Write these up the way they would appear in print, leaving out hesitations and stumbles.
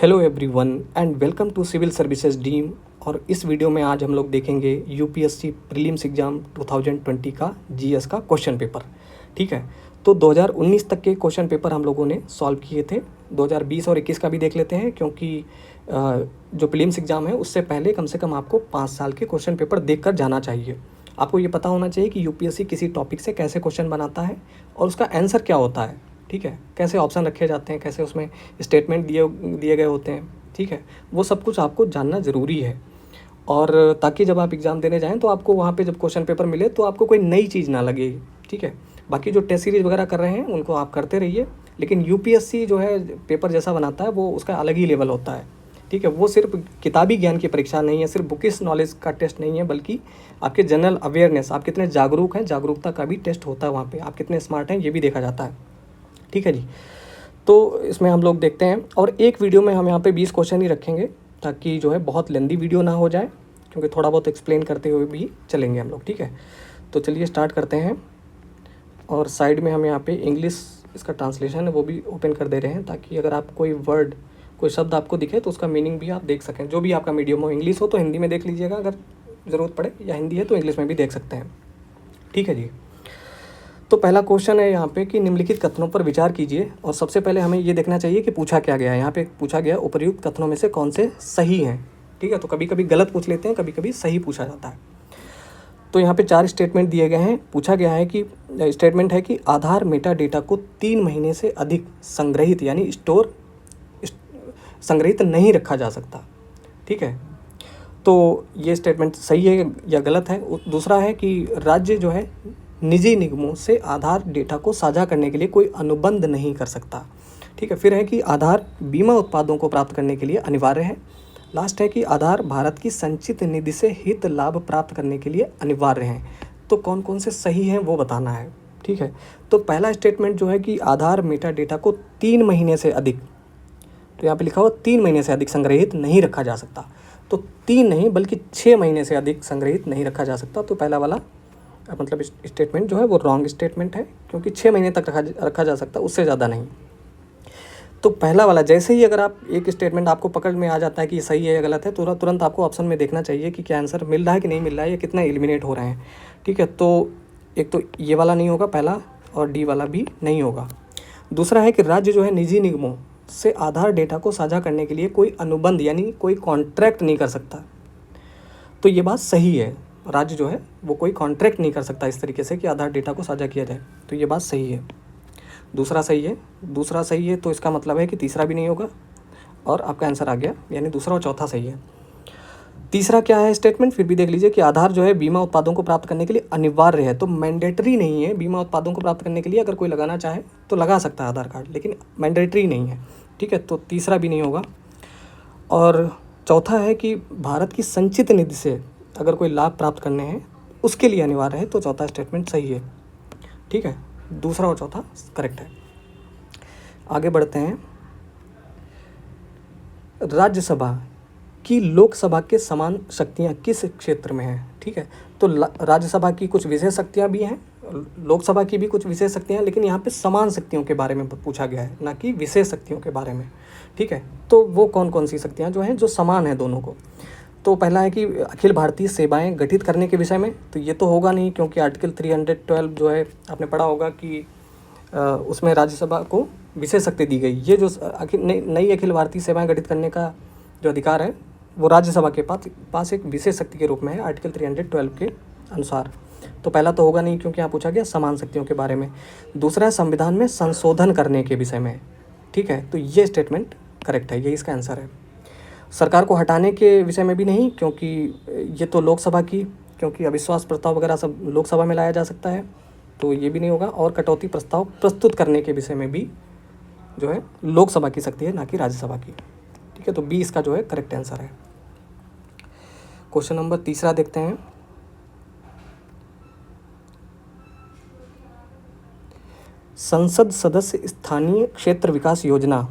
Hello everyone and welcome to civil services dream. और इस video में आज हम लोग देखेंगे यूपीएससी प्रीलिम्स एग्ज़ाम 2020 का जीएस का क्वेश्चन पेपर। ठीक है, तो 2019 तक के क्वेश्चन पेपर हम लोगों ने सॉल्व किए थे। 2020 और 21 का भी देख लेते हैं, क्योंकि जो प्रीलिम्स एग्ज़ाम है उससे पहले कम से कम आपको 5 साल के क्वेश्चन पेपर देख कर जाना चाहिए। आपको ये पता होना चाहिए कि यूपीएससी किसी टॉपिक से कैसे क्वेश्चन बनाता है और उसका आंसर क्या होता है। ठीक है, कैसे ऑप्शन रखे जाते हैं, कैसे उसमें स्टेटमेंट दिए गए होते हैं। ठीक है, वो सब कुछ आपको जानना ज़रूरी है, और ताकि जब आप एग्ज़ाम देने जाएं तो आपको वहाँ पे जब क्वेश्चन पेपर मिले तो आपको कोई नई चीज़ ना लगे। ठीक है, बाकी जो टेस्ट सीरीज़ वगैरह कर रहे हैं उनको आप करते रहिए, लेकिन यूपीएससी जो है पेपर जैसा बनाता है वो उसका अलग ही लेवल होता है। ठीक है, वो सिर्फ किताबी ज्ञान की परीक्षा नहीं है, सिर्फ बुकिश नॉलेज का टेस्ट नहीं है, बल्कि आपके जनरल अवेयरनेस, आप कितने जागरूक हैं, जागरूकता का भी टेस्ट होता है वहाँ पे। आप कितने स्मार्ट हैं ये भी देखा जाता है। ठीक है जी, तो इसमें हम लोग देखते हैं, और एक वीडियो में हम यहाँ पे 20 क्वेश्चन ही रखेंगे, ताकि जो है बहुत लेंदी वीडियो ना हो जाए, क्योंकि थोड़ा बहुत एक्सप्लेन करते हुए भी चलेंगे हम लोग। ठीक है, तो चलिए स्टार्ट करते हैं। और साइड में हम यहाँ पे इंग्लिश इसका ट्रांसलेशन है वो भी ओपन कर दे रहे हैं, ताकि अगर आप कोई वर्ड, कोई शब्द आपको दिखे तो उसका मीनिंग भी आप देख सकें। जो भी आपका मीडियम हो, इंग्लिश हो तो हिंदी में देख लीजिएगा अगर ज़रूरत पड़े, या हिंदी है तो इंग्लिश में भी देख सकते हैं। ठीक है जी, तो पहला क्वेश्चन है यहाँ पे कि निम्नलिखित कथनों पर विचार कीजिए। और सबसे पहले हमें ये देखना चाहिए कि पूछा क्या गया है। यहाँ पे पूछा गया उपर्युक्त कथनों में से कौन से सही हैं। ठीक है, तो कभी कभी गलत पूछ लेते हैं, कभी कभी सही पूछा जाता है। तो यहाँ पे 4 स्टेटमेंट दिए गए हैं। पूछा गया है कि स्टेटमेंट है कि आधार मेटा डेटा को 3 महीने से अधिक संग्रहित यानी संग्रहित नहीं रखा जा सकता। ठीक है, तो ये स्टेटमेंट सही है या गलत है। दूसरा है कि राज्य जो है निजी निगमों से आधार डेटा को साझा करने के लिए कोई अनुबंध नहीं कर सकता। ठीक है, फिर है कि आधार बीमा उत्पादों को प्राप्त करने के लिए अनिवार्य है। लास्ट है कि आधार भारत की संचित निधि से हित लाभ प्राप्त करने के लिए अनिवार्य है। तो कौन कौन से सही हैं वो बताना है। ठीक है, तो पहला स्टेटमेंट जो है कि आधार मेटा डेटा को 3 महीने से अधिक, तो यहाँ पे लिखा हुआ 3 महीने से अधिक संग्रहित नहीं रखा जा सकता। तो 3 नहीं बल्कि 6 महीने से अधिक संग्रहित नहीं रखा जा सकता। तो पहला वाला मतलब स्टेटमेंट जो है वो रॉन्ग स्टेटमेंट है, क्योंकि 6 महीने तक रखा जा सकता, उससे ज़्यादा नहीं। तो पहला वाला, जैसे ही अगर आप एक स्टेटमेंट आपको पकड़ में आ जाता है कि ये सही है या गलत है, तो तुरंत आपको ऑप्शन में देखना चाहिए कि क्या आंसर मिल रहा है कि नहीं मिल रहा है, या कितना एलिमिनेट हो रहे हैं। ठीक है, तो एक तो ये वाला नहीं होगा पहला, और डी वाला भी नहीं होगा। दूसरा है कि राज्य जो है निजी निगमों से आधार डेटा को साझा करने के लिए कोई अनुबंध यानी कोई कॉन्ट्रैक्ट नहीं कर सकता। तो ये बात सही है, राज्य जो है वो कोई कॉन्ट्रैक्ट नहीं कर सकता इस तरीके से कि आधार डेटा को साझा किया जाए। तो ये बात सही है। दूसरा सही है, तो इसका मतलब है कि तीसरा भी नहीं होगा, और आपका आंसर आ गया, यानी दूसरा और चौथा सही है। तीसरा क्या है स्टेटमेंट, फिर भी देख लीजिए कि आधार जो है बीमा उत्पादों को प्राप्त करने के लिए अनिवार्य है। तो मैंडेटरी नहीं है, बीमा उत्पादों को प्राप्त करने के लिए अगर कोई लगाना चाहे तो लगा सकता है आधार कार्ड, लेकिन मैंडेटरी नहीं है। ठीक है, तो तीसरा भी नहीं होगा। और चौथा है कि भारत की संचित निधि से अगर कोई लाभ प्राप्त करने हैं उसके लिए अनिवार्य है। तो चौथा स्टेटमेंट सही है। ठीक है, दूसरा और चौथा करेक्ट है। आगे बढ़ते हैं। राज्यसभा की लोकसभा के समान शक्तियां किस क्षेत्र में हैं। ठीक है, तो राज्यसभा की कुछ विशेष शक्तियां भी हैं, लोकसभा की भी कुछ विशेष शक्तियां हैं, लेकिन यहाँ पे समान शक्तियों के बारे में पूछा गया है, ना कि विशेष शक्तियों के बारे में। ठीक है, तो वो कौन कौन सी शक्तियाँ जो हैं जो समान है दोनों को। तो पहला है कि अखिल भारतीय सेवाएं गठित करने के विषय में, तो ये तो होगा नहीं, क्योंकि आर्टिकल 312 जो है आपने पढ़ा होगा कि उसमें राज्यसभा को विशेष शक्ति दी गई। ये जो नई अखिल भारतीय सेवाएं गठित करने का जो अधिकार है वो राज्यसभा के पास एक विशेष शक्ति के रूप में है आर्टिकल 312 के अनुसार। तो पहला तो होगा नहीं, क्योंकि यहाँ पूछा गया समान शक्तियों के बारे में। दूसरा है संविधान में संशोधन करने के विषय में। ठीक है, तो ये स्टेटमेंट करेक्ट है, ये इसका आंसर है। सरकार को हटाने के विषय में भी नहीं, क्योंकि ये तो लोकसभा की, क्योंकि अविश्वास प्रस्ताव वगैरह सब लोकसभा में लाया जा सकता है, तो ये भी नहीं होगा। और कटौती प्रस्ताव प्रस्तुत करने के विषय में भी जो है लोकसभा की शक्ति है, ना कि राज्यसभा की। ठीक है, तो बी इसका जो है करेक्ट आंसर है। क्वेश्चन नंबर तीसरा देखते हैं। संसद सदस्य स्थानीय क्षेत्र विकास योजना,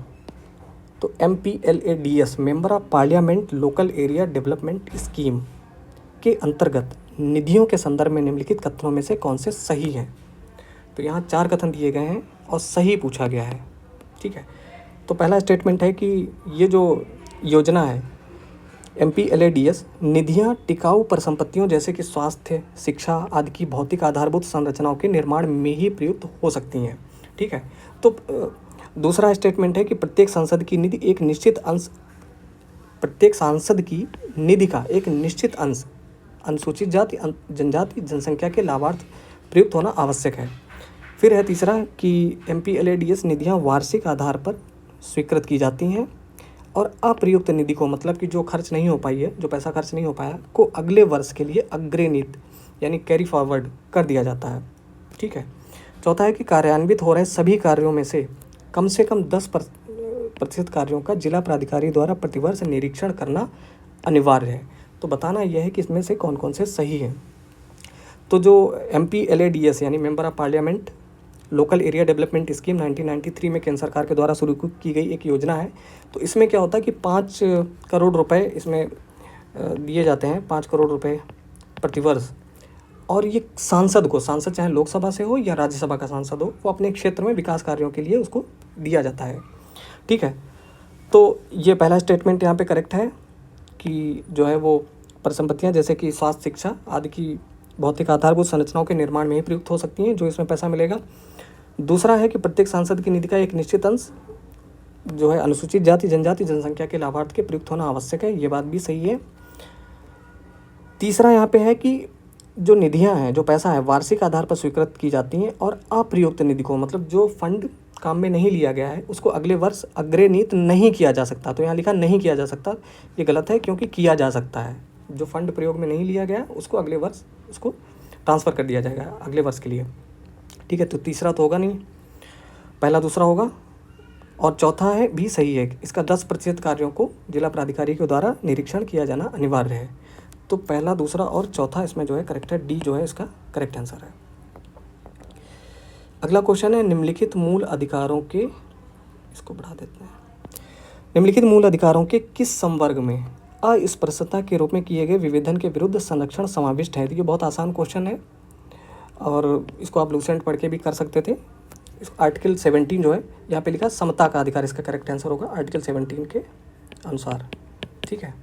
तो MPLADS member of parliament local area development scheme के अंतर्गत निधियों के संदर्भ में निम्नलिखित कथनों में से कौन से सही हैं। तो यहाँ 4 कथन दिए गए हैं और सही पूछा गया है। ठीक है, तो पहला स्टेटमेंट है कि ये जो योजना है MPLADS निधियां टिकाऊ परिसंपत्तियों जैसे कि स्वास्थ्य, शिक्षा आदि की भौतिक आधारभूत संरचनाओं के निर्माण में ही प्रयुक्त हो सकती हैं। ठीक है। तो दूसरा स्टेटमेंट है कि प्रत्येक सांसद की निधि का एक निश्चित अंश अनुसूचित जाति जनजाति जनसंख्या के लाभार्थ प्रयुक्त होना आवश्यक है। फिर है तीसरा कि MPLADS निधियां वार्षिक आधार पर स्वीकृत की जाती हैं और अप्रयुक्त निधि को, मतलब कि जो खर्च नहीं हो पाई है, जो पैसा खर्च नहीं हो पाया, को अगले वर्ष के लिए अग्रेनित यानी कैरी फॉरवर्ड कर दिया जाता है। ठीक है। चौथा है कि कार्यान्वित हो रहे सभी कार्यों में से कम 10% कार्यों का जिला प्राधिकारी द्वारा प्रतिवर्ष निरीक्षण करना अनिवार्य है। तो बताना यह है कि इसमें से कौन कौन से सही हैं। तो जो MPLADS यानी member of parliament local area development scheme 1993 में केंद्र सरकार के द्वारा शुरू की गई एक योजना है। तो इसमें क्या होता है कि 5 करोड़ रुपए इसमें दिए जाते हैं, 5 करोड़ रुपए प्रतिवर्ष। और ये सांसद चाहे लोकसभा से हो या राज्यसभा का सांसद हो, वो अपने क्षेत्र में विकास कार्यों के लिए उसको दिया जाता है। ठीक है। तो ये पहला स्टेटमेंट यहाँ पे करेक्ट है कि जो है वो परिसंपत्तियाँ जैसे कि स्वास्थ्य, शिक्षा आदि की भौतिक आधारभूत संरचनाओं के निर्माण में ही प्रयुक्त हो सकती हैं, जो इसमें पैसा मिलेगा। दूसरा है कि प्रत्येक सांसद की निधि का एक निश्चित अंश जो है अनुसूचित जाति जनजाति जनसंख्या के लाभार्थ के प्रयुक्त होना आवश्यक है, ये बात भी सही है। तीसरा यहाँ पे है कि जो निधियाँ हैं, जो पैसा है, वार्षिक आधार पर स्वीकृत की जाती हैं और अप्रयुक्त निधि को, मतलब जो फंड काम में नहीं लिया गया है, उसको अगले वर्ष अग्रेनित नहीं किया जा सकता। तो यहाँ लिखा नहीं किया जा सकता, ये गलत है, क्योंकि किया जा सकता है। जो फंड प्रयोग में नहीं लिया गया उसको अगले वर्ष उसको ट्रांसफ़र कर दिया जाएगा अगले वर्ष के लिए। ठीक है। तो तीसरा तो होगा नहीं, पहला दूसरा होगा। और चौथा है भी सही है, इसका 10% कार्यों को जिला प्राधिकारी के द्वारा निरीक्षण किया जाना अनिवार्य है। तो पहला दूसरा और चौथा इसमें जो है करेक्ट है, डी जो है इसका करेक्ट आंसर है। अगला क्वेश्चन है निम्नलिखित मूल अधिकारों के, इसको बढ़ा देते हैं, निम्नलिखित मूल अधिकारों के किस संवर्ग में अस्पृश्यता के रूप में किए गए विभेदन के विरुद्ध संरक्षण समाविष्ट है। तो ये बहुत आसान क्वेश्चन है और इसको आप लूसेंट पढ़ के भी कर सकते थे। इस आर्टिकल 17 जो है यहाँ पे लिखा समता का अधिकार, इसका करेक्ट आंसर होगा आर्टिकल 17 के अनुसार। ठीक है।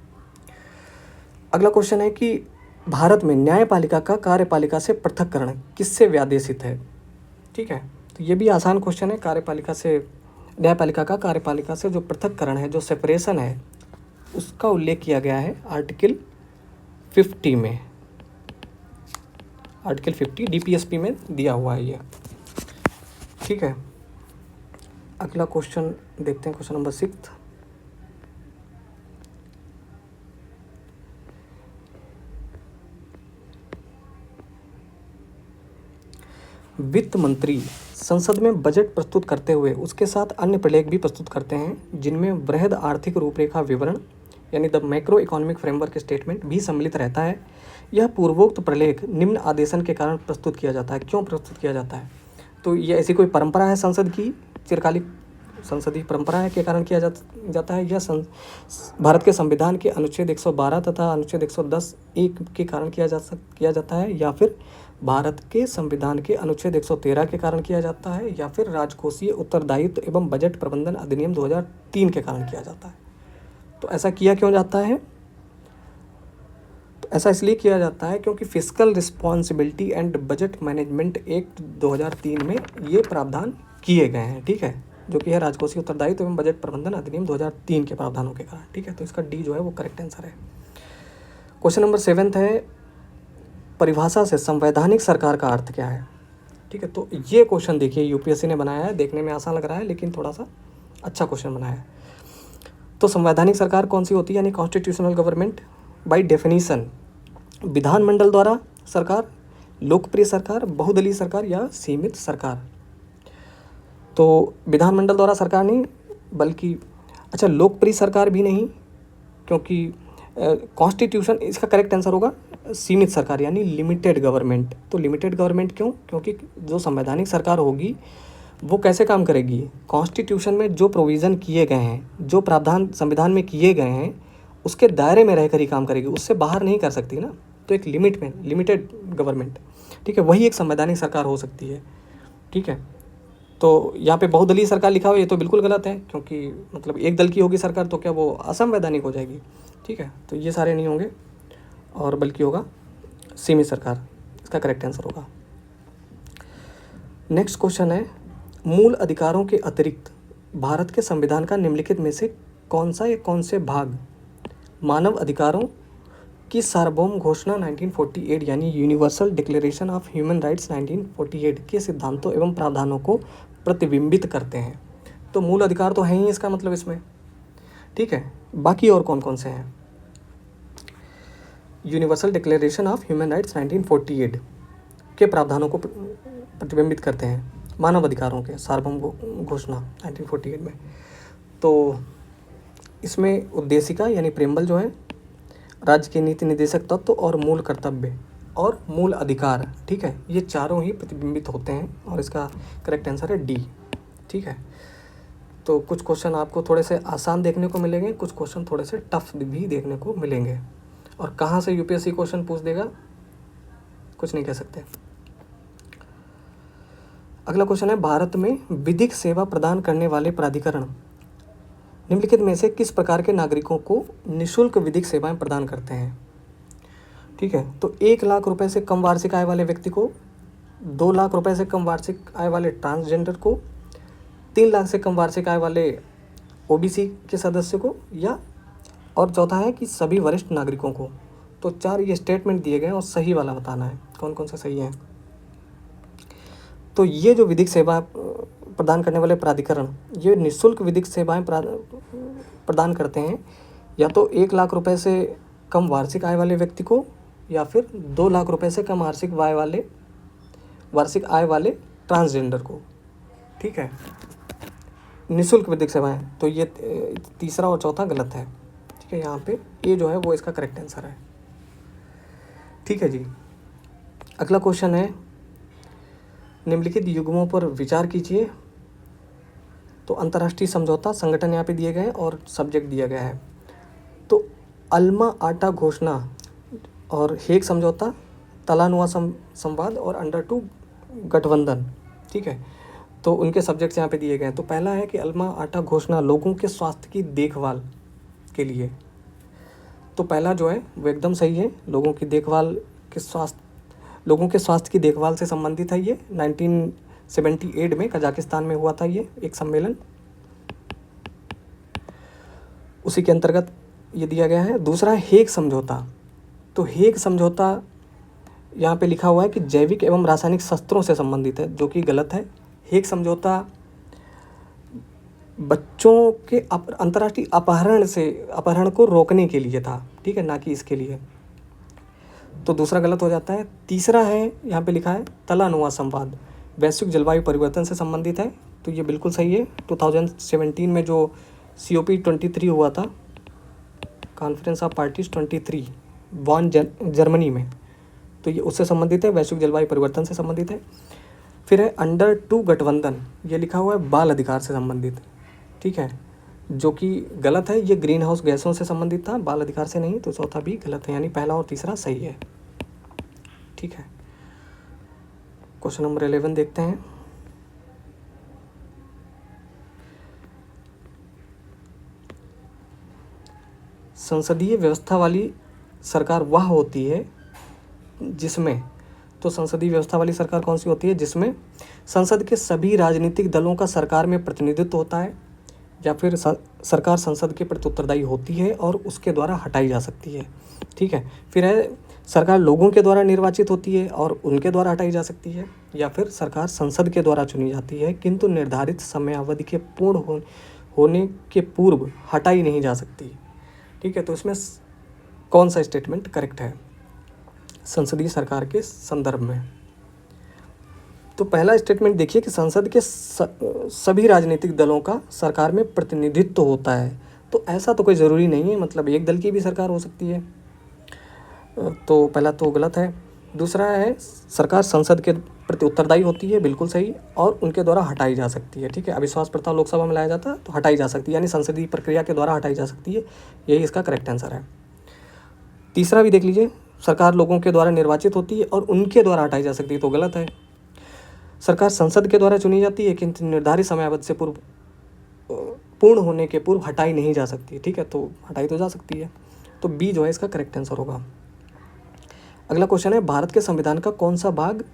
अगला क्वेश्चन है कि भारत में न्यायपालिका का कार्यपालिका से पृथक्करण किससे व्यादेशित है। ठीक है। तो ये भी आसान क्वेश्चन है। न्यायपालिका का कार्यपालिका से जो पृथक्करण है, जो सेपरेशन है, उसका उल्लेख किया गया है आर्टिकल 50 में। आर्टिकल 50 DPSP में दिया हुआ है ये। ठीक है। अगला क्वेश्चन देखते हैं, क्वेश्चन नंबर 6। वित्त मंत्री संसद में बजट प्रस्तुत करते हुए उसके साथ अन्य प्रलेख भी प्रस्तुत करते हैं, जिनमें वृहद आर्थिक रूपरेखा विवरण यानी the macro economic framework statement भी सम्मिलित रहता है। यह पूर्वोक्त प्रलेख निम्न आदेशन के कारण प्रस्तुत किया जाता है। क्यों प्रस्तुत किया जाता है? तो ये ऐसी कोई परंपरा है संसद की, चिरकालिक संसदीय परंपरा है के कारण किया जाता है, या भारत के संविधान के अनुच्छेद 112 तथा अनुच्छेद 110(1) के कारण किया जाता है, या फिर भारत के संविधान के अनुच्छेद 113 के कारण किया जाता है, या फिर राजकोषीय उत्तरदायित्व एवं बजट प्रबंधन अधिनियम 2003 के कारण किया जाता है। तो ऐसा किया क्यों जाता है? तो ऐसा इसलिए किया जाता है क्योंकि fiscal responsibility and budget management act 2003 में ये प्रावधान किए गए हैं। ठीक है, जो कि है राजकोषीय उत्तरदायित्व एवं बजट प्रबंधन अधिनियम 2003 के प्रावधानों के कारण। ठीक है, तो इसका डी जो है वो करेक्ट आंसर है। क्वेश्चन नंबर 7 है, परिभाषा से संवैधानिक सरकार का अर्थ क्या है? ठीक है, तो ये क्वेश्चन देखिए यूपीएससी ने बनाया है, देखने में आसान लग रहा है लेकिन थोड़ा सा अच्छा क्वेश्चन बनाया है। तो संवैधानिक सरकार कौन सी होती है? यानी कॉन्स्टिट्यूशनल गवर्नमेंट बाय डेफिनीशन विधानमंडल द्वारा सरकार, लोकप्रिय सरकार, बहुदलीय सरकार या सीमित सरकार। तो विधानमंडल द्वारा सरकार नहीं, बल्कि अच्छा लोकप्रिय सरकार भी नहीं, क्योंकि कॉन्स्टिट्यूशन, इसका करेक्ट आंसर होगा सीमित सरकार यानी लिमिटेड गवर्नमेंट। तो लिमिटेड गवर्नमेंट क्यों? क्योंकि जो संवैधानिक सरकार होगी वो कैसे काम करेगी? कॉन्स्टिट्यूशन में जो प्रोविज़न किए गए हैं, जो प्रावधान संविधान में किए गए हैं, उसके दायरे में रहकर ही काम करेगी, उससे बाहर नहीं कर सकती ना। तो एक लिमिट में, लिमिटेड गवर्नमेंट, ठीक है, वही एक संवैधानिक सरकार हो सकती है। ठीक है, तो यहाँ पे बहुदलीय सरकार लिखा हुआ है, ये तो बिल्कुल गलत है, क्योंकि मतलब एक दल की होगी सरकार तो क्या वो असंवैधानिक हो जाएगी? ठीक है, तो ये सारे नहीं होंगे, और बल्कि होगा सीमित सरकार, इसका करेक्ट आंसर होगा। नेक्स्ट क्वेश्चन है, मूल अधिकारों के अतिरिक्त भारत के संविधान का निम्नलिखित में से कौन सा या कौन से भाग मानव अधिकारों की सार्वभौम घोषणा 1948 यानी universal declaration of human rights 1948 के सिद्धांतों एवं प्रावधानों को प्रतिबिंबित करते हैं? तो मूल अधिकार तो है ही इसका मतलब इसमें, ठीक है। बाकी और कौन कौन से हैं? Universal declaration of human rights 1948 के प्रावधानों को प्रतिबिंबित करते हैं, मानव अधिकारों के सार्वभौम घोषणा 1948 में। तो इसमें उद्देशिका यानी प्रेम्बल जो है, राज्य के नीति निर्देशक तत्व और मूल कर्तव्य और मूल अधिकार, ठीक है, ये चारों ही प्रतिबिंबित होते हैं, और इसका करेक्ट आंसर है डी, ठीक है। तो कुछ क्वेश्चन आपको थोड़े से आसान देखने को मिलेंगे, कुछ क्वेश्चन थोड़े से टफ भी देखने को मिलेंगे, और कहाँ से यूपीएससी क्वेश्चन पूछ देगा कुछ नहीं कह सकते। अगला क्वेश्चन है, भारत में विधिक सेवा प्रदान करने वाले प्राधिकरण निम्नलिखित में से किस प्रकार के नागरिकों को निःशुल्क विधिक सेवाएं प्रदान करते हैं? ठीक है, तो 1 लाख रुपए से कम वार्षिक आय वाले व्यक्ति को, 2 लाख रुपए से कम वार्षिक आय वाले ट्रांसजेंडर को, 3 लाख से कम वार्षिक आय वाले ओबीसी के सदस्य को, या और चौथा है कि सभी वरिष्ठ नागरिकों को। तो 4 ये स्टेटमेंट दिए गए और सही वाला बताना है कौन कौन सा सही है। तो ये जो विधिक सेवा प्रदान करने वाले प्राधिकरण, ये निःशुल्क विधिक सेवाएं प्रदान करते हैं या तो 1 लाख रुपए से कम वार्षिक आय वाले व्यक्ति को, या फिर 2 लाख रुपए से कम वार्षिक आय वाले ट्रांसजेंडर को, ठीक है, निःशुल्क विधिक सेवाएं। तो ये तीसरा और चौथा गलत है, ठीक है। यहाँ पे ये जो है वो इसका करेक्ट आंसर है, ठीक है जी। अगला क्वेश्चन है, निम्नलिखित युग्मों पर विचार कीजिए। तो अंतर्राष्ट्रीय समझौता संगठन यहाँ पे दिए गए हैं और सब्जेक्ट दिया गया है। तो अल्मा आटा घोषणा और हेग समझौता, तलानुआ संवाद और अंडर 2 गठबंधन, ठीक है, तो उनके सब्जेक्ट्स यहाँ पे दिए गए हैं। तो पहला है कि अल्मा आटा घोषणा लोगों के स्वास्थ्य की देखभाल के लिए, तो पहला जो है वो एकदम सही है, लोगों के स्वास्थ्य की देखभाल से संबंधित है। ये 1978 में कजाकिस्तान में हुआ था ये एक सम्मेलन, उसी के अंतर्गत ये दिया गया है। दूसरा है हेग समझौता। तो हेग समझौता यहाँ पे लिखा हुआ है कि जैविक एवं रासायनिक शस्त्रों से संबंधित है, जो कि गलत है। हेग समझौता बच्चों के अंतर्राष्ट्रीय अपहरण को रोकने के लिए था, ठीक है, ना कि इसके लिए। तो दूसरा गलत हो जाता है। तीसरा है, यहाँ पे लिखा है तलानुआ संवाद, वैश्विक जलवायु परिवर्तन से संबंधित है, तो ये बिल्कुल सही है। 2017 में जो COP23 हुआ था, conference of parties 23 Bon Germany में, तो ये उससे संबंधित है, वैश्विक जलवायु परिवर्तन से संबंधित है। फिर है अंडर 2 गठबंधन, ये लिखा हुआ है बाल अधिकार से संबंधित, ठीक है, जो कि गलत है। ये ग्रीन हाउस गैसों से संबंधित था, बाल अधिकार से नहीं, तो चौथा भी गलत है, यानी पहला और तीसरा सही है, ठीक है। क्वेश्चन नंबर 11 देखते हैं। संसदीय व्यवस्था वाली सरकार वह होती है जिसमें, तो संसदीय व्यवस्था वाली सरकार कौन सी होती है? जिसमें संसद के सभी राजनीतिक दलों का सरकार में प्रतिनिधित्व होता है, या फिर सरकार संसद के प्रति उत्तरदायी होती है और उसके द्वारा हटाई जा सकती है, ठीक है। फिर है सरकार लोगों के द्वारा निर्वाचित होती है और उनके द्वारा हटाई जा सकती है, या फिर सरकार संसद के द्वारा चुनी जाती है किंतु निर्धारित समयावधि के पूर्ण होने के पूर्व हटाई नहीं जा सकती, ठीक है। तो इसमें कौन सा स्टेटमेंट करेक्ट है संसदीय सरकार के संदर्भ में? तो पहला स्टेटमेंट देखिए कि संसद के सभी राजनीतिक दलों का सरकार में प्रतिनिधित्व होता है, तो ऐसा तो कोई ज़रूरी नहीं है, मतलब एक दल की भी सरकार हो सकती है, तो पहला तो गलत है। दूसरा है सरकार संसद के प्रति उत्तरदायी होती है, बिल्कुल सही, और उनके द्वारा हटाई जा सकती है, ठीक है। अविश्वास प्रस्ताव लोकसभा में लाया जाता है तो हटाई जा सकती है, यानी संसदीय प्रक्रिया के द्वारा हटाई जा सकती है, यही इसका करेक्ट आंसर है। तीसरा भी देख लीजिए, सरकार लोगों के द्वारा निर्वाचित होती है और उनके द्वारा हटाई जा सकती है, तो गलत है। सरकार संसद के द्वारा चुनी जाती है किंतु निर्धारित समयावधि से पूर्ण होने के पूर्व हटाई नहीं जा सकती। ठीक है, तो हटाई तो जा सकती है। तो बी जो है इसका करेक्ट आंसर होगा। अगला क्वेश्चन है, भारत के संविधान का कौन सा भाग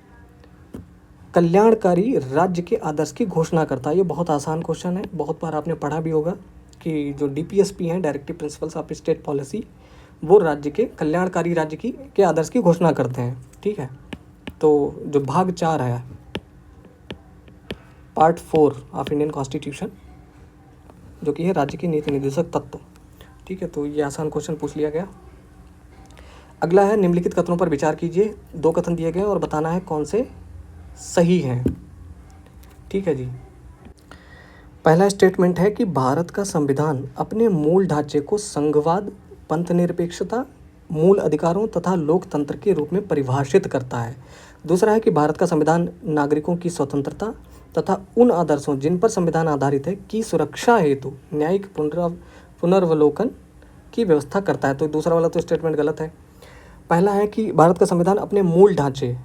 कल्याणकारी राज्य के आदर्श की घोषणा करता है? ये बहुत आसान क्वेश्चन है, बहुत बार आपने पढ़ा भी होगा कि जो DPSP हैं, directive principles of state policy, वो राज्य के कल्याणकारी राज्य के आदर्श की घोषणा करते हैं। ठीक है, तो जो भाग 4 है, पार्ट 4 ऑफ इंडियन कॉन्स्टिट्यूशन, जो कि है राज्य के नीति निर्देशक तत्व। ठीक है, तो ये आसान क्वेश्चन पूछ लिया गया। अगला है, निम्नलिखित कथनों पर विचार कीजिए। 2 कथन दिए गए और बताना है कौन से सही हैं। ठीक है जी, पहला स्टेटमेंट है कि भारत का संविधान अपने मूल ढांचे को संघवाद, पंथनिरपेक्षता, मूल अधिकारों तथा लोकतंत्र के रूप में परिभाषित करता है। दूसरा है कि भारत का संविधान नागरिकों की स्वतंत्रता तथा उन आदर्शों जिन पर संविधान आधारित है की सुरक्षा हेतु न्यायिक पुनर्वलोकन की व्यवस्था करता है। तो दूसरा वाला तो स्टेटमेंट गलत है। पहला है कि भारत का संविधान अपने मूल ढांचे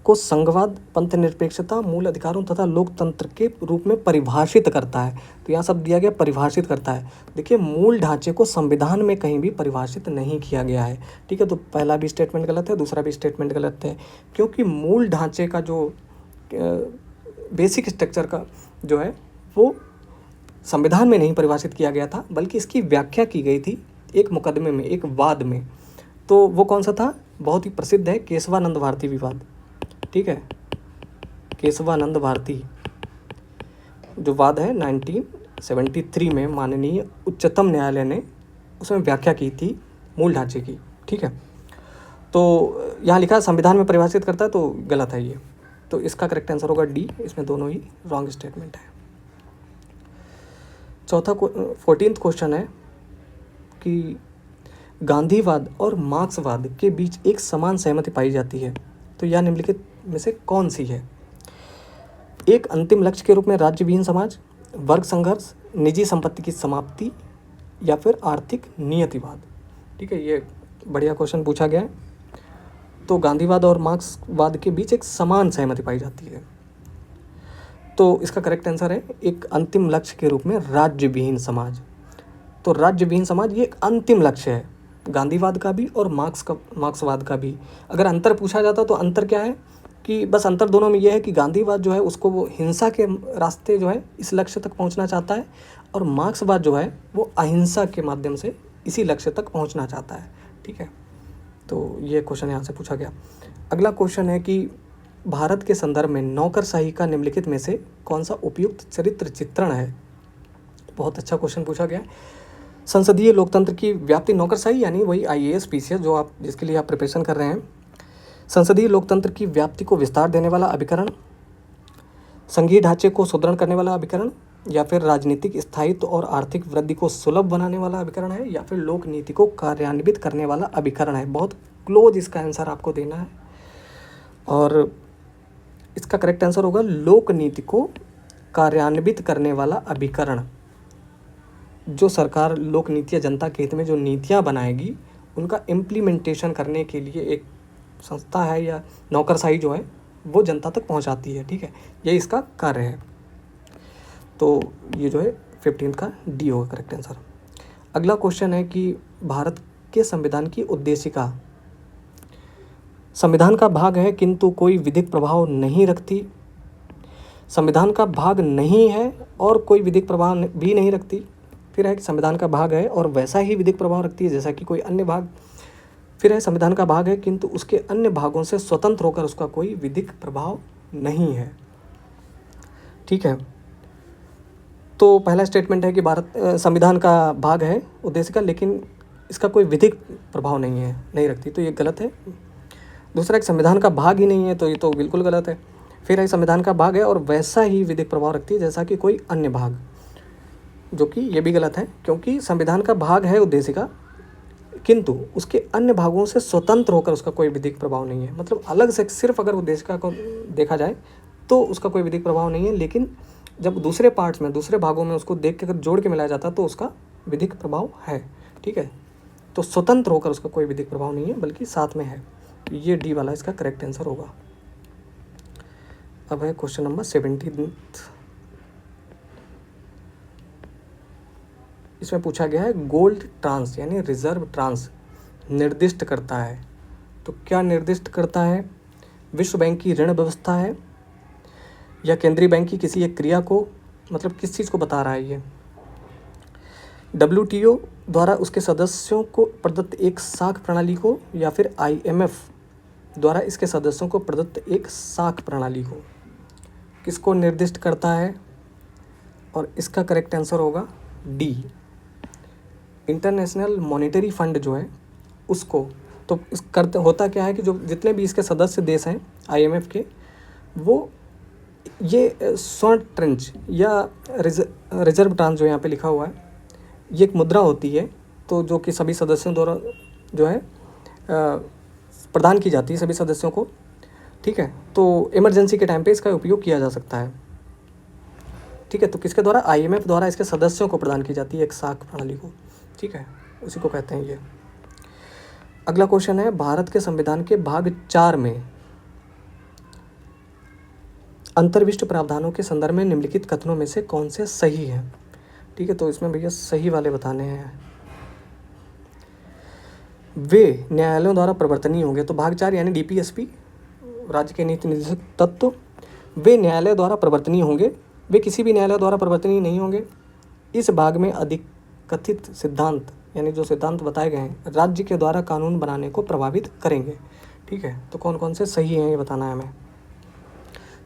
को संघवाद, पंथनिरपेक्षता, मूल अधिकारों तथा लोकतंत्र के रूप में परिभाषित करता है। तो यहाँ सब दिया गया परिभाषित करता है। देखिए, मूल ढांचे को संविधान में कहीं भी परिभाषित नहीं किया गया है। ठीक है, तो पहला भी स्टेटमेंट गलत है, दूसरा भी स्टेटमेंट गलत है, क्योंकि मूल ढांचे का जो बेसिक स्ट्रक्चर का जो है वो संविधान में नहीं परिभाषित किया गया था, बल्कि इसकी व्याख्या की गई थी एक मुकदमे में, एक वाद में। तो वो कौन सा था? बहुत ही प्रसिद्ध है, केशवानंद भारती विवाद। ठीक है, केशवानंद भारती जो वाद है 1973 में माननीय उच्चतम न्यायालय ने उसमें व्याख्या की थी मूल ढांचे की। ठीक है, तो यहाँ लिखा संविधान में परिभाषित करता है, तो गलत है ये। तो इसका करेक्ट आंसर होगा डी, इसमें दोनों ही रॉन्ग स्टेटमेंट है। चौथा 14th क्वेश्चन है कि गांधीवाद और मार्क्सवाद के बीच एक समान सहमति पाई जाती है, तो यह निम्नलिखित में से कौन सी है? एक अंतिम लक्ष्य के रूप में राज्यविहीन समाज, वर्ग संघर्ष, निजी संपत्ति की समाप्ति, या फिर आर्थिक नियतिवाद। ठीक है, ये बढ़िया क्वेश्चन पूछा गया है। तो गांधीवाद और मार्क्सवाद के बीच एक समान सहमति पाई जाती है, तो इसका करेक्ट आंसर है एक अंतिम लक्ष्य के रूप में राज्यविहीन समाज। तो राज्यविहीन समाज ये एक अंतिम लक्ष्य है, गांधीवाद का भी और मार्क्सवाद का भी। अगर अंतर पूछा जाता तो अंतर क्या है कि बस अंतर दोनों में यह है कि गांधीवाद जो है उसको वो हिंसा के रास्ते जो है इस लक्ष्य तक पहुंचना चाहता है, और मार्क्सवाद जो है वो अहिंसा के माध्यम से इसी लक्ष्य तक पहुंचना चाहता है। ठीक है, तो ये क्वेश्चन यहाँ से पूछा गया। अगला क्वेश्चन है कि भारत के संदर्भ में नौकरशाही का निम्नलिखित में से कौन सा उपयुक्त चरित्र चित्रण है? बहुत अच्छा क्वेश्चन पूछा गया है। संसदीय लोकतंत्र की व्याप्ति, नौकरशाही यानी वही IAS PCS जो आप जिसके लिए आप प्रिपरेशन कर रहे हैं। संसदीय लोकतंत्र की व्याप्ति को विस्तार देने वाला अभिकरण, संघीय ढांचे को सुदृढ़ करने वाला अभिकरण, या फिर राजनीतिक स्थायित्व और आर्थिक वृद्धि को सुलभ बनाने वाला अभिकरण है, या फिर लोक नीति को कार्यान्वित करने वाला अभिकरण है? बहुत क्लोज इसका आंसर आपको देना है, और इसका करेक्ट आंसर होगा लोक नीति को कार्यान्वित करने वाला अभिकरण। जो सरकार लोक नीतियाँ, जनता के हित में जो नीतियाँ बनाएगी उनका इम्प्लीमेंटेशन करने के लिए एक संस्था है या नौकरशाही जो है वो जनता तक पहुंचाती है। ठीक है, ये इसका कार्य है। तो ये जो है 15th का डी होगा करेक्ट आंसर। अगला क्वेश्चन है कि भारत के संविधान की उद्देशिका संविधान का भाग है किंतु कोई विधिक प्रभाव नहीं रखती, संविधान का भाग नहीं है और कोई विधिक प्रभाव भी नहीं रखती, फिर है कि संविधान का भाग है और वैसा ही विधिक प्रभाव रखती है जैसा कि कोई अन्य भाग, फिर है संविधान का भाग है किंतु उसके अन्य भागों से स्वतंत्र होकर उसका कोई विधिक प्रभाव नहीं है। ठीक है, तो पहला स्टेटमेंट है कि भारत संविधान का भाग है उद्देशिका, लेकिन इसका कोई विधिक प्रभाव नहीं रखती, तो ये गलत है। दूसरा एक संविधान का भाग ही नहीं है, तो ये तो बिल्कुल गलत है। फिर है संविधान का भाग है और वैसा ही विधिक प्रभाव रखती है जैसा कि कोई अन्य भाग, जो कि ये भी गलत है, क्योंकि संविधान का भाग है उद्देशिका किंतु उसके अन्य भागों से स्वतंत्र होकर उसका कोई विधिक प्रभाव नहीं है। मतलब अलग से सिर्फ अगर उद्देशिका को देखा जाए तो उसका कोई विधिक प्रभाव नहीं है, लेकिन जब दूसरे पार्ट्स में, दूसरे भागों में उसको देख के अगर जोड़ के मिलाया जाता तो उसका विधिक प्रभाव है। ठीक है, तो स्वतंत्र होकर उसका कोई विधिक प्रभाव नहीं है, बल्कि साथ में है। तो ये डी वाला इसका करेक्ट आंसर होगा। अब है क्वेश्चन नंबर 17। इसमें पूछा गया है गोल्ड ट्रांस यानी रिजर्व ट्रांस निर्दिष्ट करता है। तो क्या निर्दिष्ट करता है? विश्व बैंक की ऋण व्यवस्था है या केंद्रीय बैंक की किसी एक क्रिया को, मतलब किस चीज़ को बता रहा है ये? WTO द्वारा उसके सदस्यों को प्रदत्त एक साख प्रणाली को, या फिर IMF द्वारा इसके सदस्यों को प्रदत्त एक साख प्रणाली को? किसको निर्दिष्ट करता है? और इसका करेक्ट आंसर होगा डी, इंटरनेशनल मॉनेटरी फंड जो है उसको। तो इस करते होता क्या है कि जो जितने भी इसके सदस्य देश हैं IMF के, वो ये स्वर्ण ट्रेंच या रिजर्व ट्रांस जो यहाँ पे लिखा हुआ है, ये एक मुद्रा होती है, तो जो कि सभी सदस्यों द्वारा जो है प्रदान की जाती है सभी सदस्यों को, ठीक है। तो इमरजेंसी के टाइम पे इसका उपयोग किया जा सकता है, ठीक है। तो किसके द्वारा? IMF द्वारा इसके सदस्यों को प्रदान की जाती है एक साख प्रणाली को, ठीक है, उसी को कहते हैं ये। अगला क्वेश्चन है, भारत के संविधान के भाग 4 में अंतर्विष्ट प्रावधानों के संदर्भ में निम्नलिखित कथनों में से कौन से सही हैं? ठीक है, तो इसमें भैया सही वाले बताने हैं। वे न्यायालयों द्वारा प्रवर्तनीय होंगे। तो भाग 4 यानी DPSP, राज्य के नीति निर्देशक तत्व, वे न्यायालय द्वारा प्रवर्तनीय होंगे, वे किसी भी न्यायालय द्वारा प्रवर्तनीय नहीं होंगे। इस भाग में अधिक कथित सिद्धांत यानी जो सिद्धांत बताए गए हैं राज्य के द्वारा कानून बनाने को प्रभावित करेंगे, ठीक है। तो कौन कौन से सही हैं ये बताना है हमें।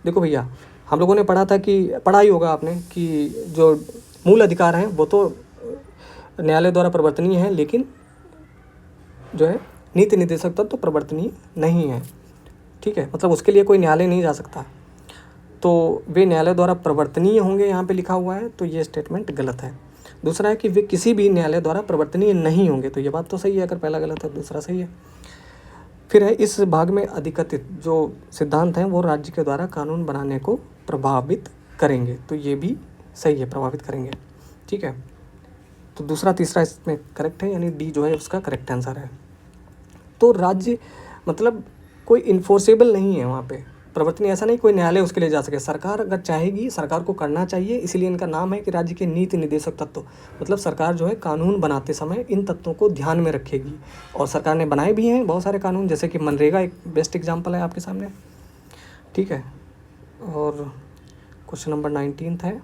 देखो भैया, हम लोगों ने पढ़ा ही होगा आपने कि जो मूल अधिकार हैं वो तो न्यायालय द्वारा प्रवर्तनीय है, लेकिन जो है नीति निर्देशक तत्व तो प्रवर्तनीय नहीं है, ठीक है। मतलब उसके लिए कोई न्यायालय नहीं जा सकता। तो वे न्यायालय द्वारा प्रवर्तनीय होंगे यहाँ पे लिखा हुआ है, तो ये स्टेटमेंट गलत है। दूसरा है कि वे किसी भी न्यायालय द्वारा प्रवर्तनीय नहीं होंगे, तो ये बात तो सही है, अगर पहला गलत है दूसरा सही है। फिर है, इस भाग में अधिकथित जो सिद्धांत हैं वो राज्य के द्वारा कानून बनाने को प्रभावित करेंगे, तो ये भी सही है, प्रभावित करेंगे, ठीक है। तो दूसरा तीसरा इसमें करेक्ट है, यानी डी जो है उसका करेक्ट आंसर है। तो राज्य मतलब कोई इन्फोर्सेबल नहीं है वहाँ पे प्रवर्तनीय, ऐसा नहीं कोई न्यायालय उसके लिए जा सके। सरकार अगर चाहेगी, सरकार को करना चाहिए, इसीलिए इनका नाम है कि राज्य के नीति निर्देशक तत्व। मतलब सरकार जो है कानून बनाते समय इन तत्वों को ध्यान में रखेगी, और सरकार ने बनाए भी हैं बहुत सारे कानून, जैसे कि मनरेगा एक बेस्ट एग्जाम्पल है आपके सामने, ठीक है। और क्वेश्चन नंबर 19 है,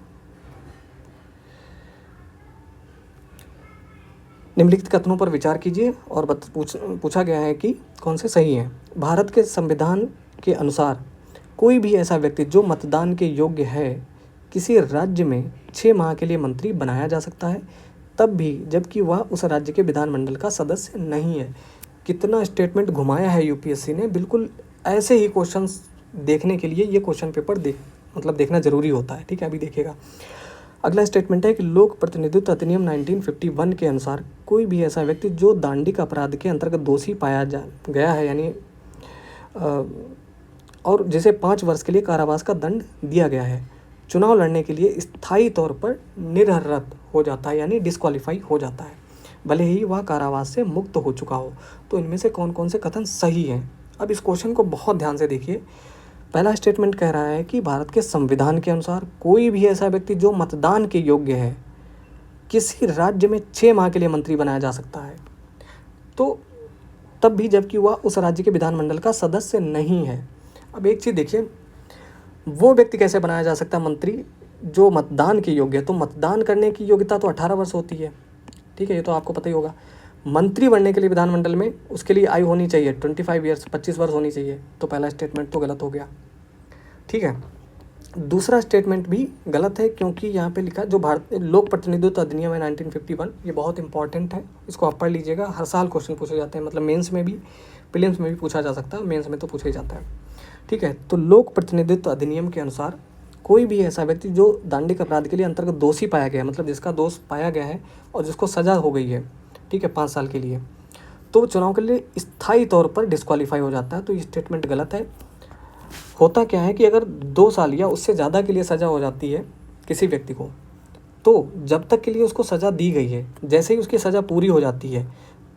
निम्नलिखित कथनों पर विचार कीजिए और पूछा गया है कि कौन से सही हैं। भारत के संविधान के अनुसार कोई भी ऐसा व्यक्ति जो मतदान के योग्य है किसी राज्य में 6 माह के लिए मंत्री बनाया जा सकता है, तब भी जबकि वह उस राज्य के विधानमंडल का सदस्य नहीं है। कितना स्टेटमेंट घुमाया है यूपीएससी ने। बिल्कुल ऐसे ही क्वेश्चंस देखने के लिए ये क्वेश्चन पेपर देखना जरूरी होता है, ठीक है। अभी देखिएगा, अगला स्टेटमेंट है कि लोक प्रतिनिधित्व अधिनियम 1951 के अनुसार कोई भी ऐसा व्यक्ति जो दांडिक अपराध के अंतर्गत दोषी पाया गया है, यानी और जिसे 5 वर्ष के लिए कारावास का दंड दिया गया है, चुनाव लड़ने के लिए स्थायी तौर पर निरर्हत हो जाता है, यानी डिस्क्वालीफाई हो जाता है, भले ही वह कारावास से मुक्त हो चुका हो। तो इनमें से कौन कौन से कथन सही हैं? अब इस क्वेश्चन को बहुत ध्यान से देखिए। पहला स्टेटमेंट कह रहा है कि भारत के संविधान के अनुसार कोई भी ऐसा व्यक्ति जो मतदान के योग्य है किसी राज्य में 6 माह के लिए मंत्री बनाया जा सकता है, तो तब भी जबकि वह उस राज्य के विधानमंडल का सदस्य नहीं है। अब एक चीज़ देखिए, वो व्यक्ति कैसे बनाया जा सकता है मंत्री जो मतदान के योग्य है? तो मतदान करने की योग्यता तो 18 वर्ष होती है, ठीक है, ये तो आपको पता ही होगा। मंत्री बनने के लिए विधानमंडल में उसके लिए आयु होनी चाहिए 25 ईयर्स, 25 वर्ष होनी चाहिए। तो पहला स्टेटमेंट तो गलत हो गया, ठीक है। दूसरा स्टेटमेंट भी गलत है, क्योंकि यहाँ पे लिखा जो भारत लोक प्रतिनिधित्व अधिनियम है 1951, ये बहुत इंपॉर्टेंट है, इसको आप पढ़ लीजिएगा। हर साल क्वेश्चन पूछे जाते हैं, मतलब मेंस में भी, प्रीलिम्स में भी पूछा जा सकता है, मेंस में तो पूछा ही जाता है, ठीक है। तो लोक प्रतिनिधित्व अधिनियम के अनुसार कोई भी ऐसा व्यक्ति जो दांडिक अपराध के लिए अंतर्गत दोषी पाया गया है, मतलब जिसका दोष पाया गया है और जिसको सज़ा हो गई है, ठीक है, 5 साल के लिए, तो चुनाव के लिए स्थायी तौर पर डिस्क्वालीफाई हो जाता है। तो ये स्टेटमेंट गलत है। होता क्या है कि अगर 2 साल या उससे ज़्यादा के लिए सज़ा हो जाती है किसी व्यक्ति को, तो जब तक के लिए उसको सज़ा दी गई है, जैसे ही उसकी सज़ा पूरी हो जाती है,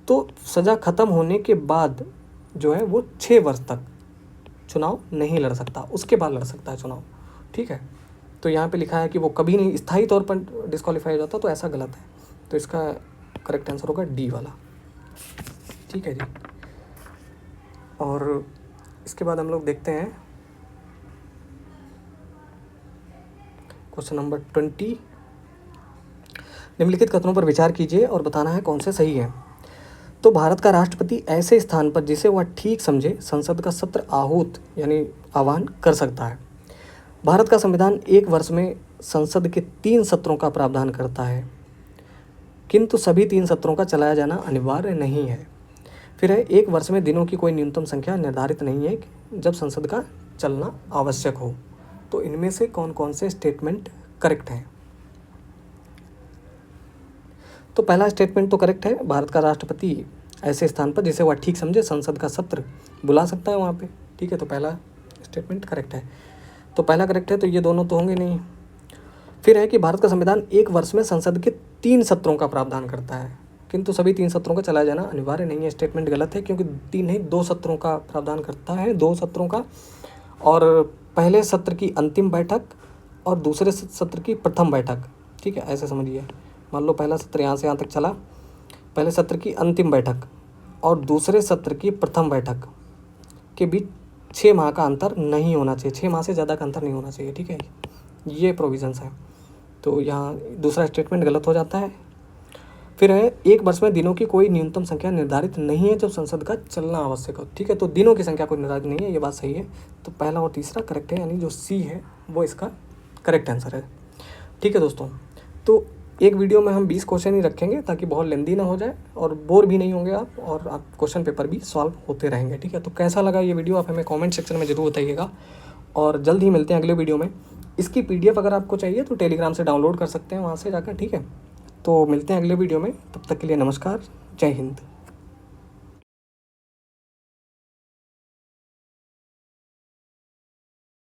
तो सज़ा ख़त्म होने के बाद जो है वो 6 वर्ष तक चुनाव नहीं लड़ सकता, उसके बाद लड़ सकता है चुनाव। ठीक है, तो यहाँ पे लिखा है कि वो कभी नहीं स्थायी तौर पर डिस्क्वालीफाई हो जाता, तो ऐसा गलत है। तो इसका करेक्ट आंसर होगा डी वाला। ठीक है जी। और इसके बाद हम लोग देखते हैं क्वेश्चन नंबर 20। निम्नलिखित कथनों पर विचार कीजिए और बताना है कौन से सही है। तो भारत का राष्ट्रपति ऐसे स्थान पर जिसे वह ठीक समझे संसद का सत्र आहूत यानी आह्वान कर सकता है। भारत का संविधान एक वर्ष में संसद के 3 सत्रों का प्रावधान करता है, किंतु सभी 3 सत्रों का चलाया जाना अनिवार्य नहीं है। फिर है, एक वर्ष में दिनों की कोई न्यूनतम संख्या निर्धारित नहीं है जब संसद का चलना आवश्यक हो। तो इनमें से कौन कौन से स्टेटमेंट करेक्ट हैं? तो पहला स्टेटमेंट तो करेक्ट है, भारत का राष्ट्रपति ऐसे स्थान पर जिसे वह ठीक समझे संसद का सत्र बुला सकता है वहाँ पे। ठीक है, तो पहला स्टेटमेंट करेक्ट है। तो पहला करेक्ट है, तो ये दोनों तो होंगे नहीं। फिर है कि भारत का संविधान एक वर्ष में संसद के 3 सत्रों का प्रावधान करता है, किंतु सभी 3 सत्रों का चलाया जाना अनिवार्य नहीं है। स्टेटमेंट गलत है, क्योंकि 3 नहीं 2 सत्रों का प्रावधान करता है, 2 सत्रों का। और पहले सत्र की अंतिम बैठक और दूसरे सत्र की प्रथम बैठक। ठीक है, ऐसे समझिए। मान लो पहला सत्र यहाँ से यहाँ तक चला, पहले सत्र की अंतिम बैठक और दूसरे सत्र की प्रथम बैठक के बीच 6 माह का अंतर नहीं होना चाहिए, 6 माह से ज़्यादा का अंतर नहीं होना चाहिए। ठीक है, ये प्रोविजंस हैं। तो यहाँ दूसरा स्टेटमेंट गलत हो जाता है। फिर है, एक वर्ष में दिनों की कोई न्यूनतम संख्या निर्धारित नहीं है जब संसद का चलना आवश्यक हो। ठीक है, तो दिनों की संख्या कोई निर्धारित नहीं है, ये बात सही है। तो पहला और तीसरा करेक्ट है, यानी जो सी है वो इसका करेक्ट आंसर है। ठीक है दोस्तों, तो एक वीडियो में हम 20 क्वेश्चन ही रखेंगे ताकि बहुत लेंदी ना हो जाए और बोर भी नहीं होंगे आप, और आप क्वेश्चन पेपर भी सॉल्व होते रहेंगे। ठीक है, तो कैसा लगा ये वीडियो आप हमें कमेंट सेक्शन में ज़रूर बताइएगा, और जल्द ही मिलते हैं अगले वीडियो में। इसकी PDF अगर आपको चाहिए तो टेलीग्राम से डाउनलोड कर सकते हैं वहाँ से जाकर। ठीक है, तो मिलते हैं अगले वीडियो में, तब तक के लिए नमस्कार, जय हिंद।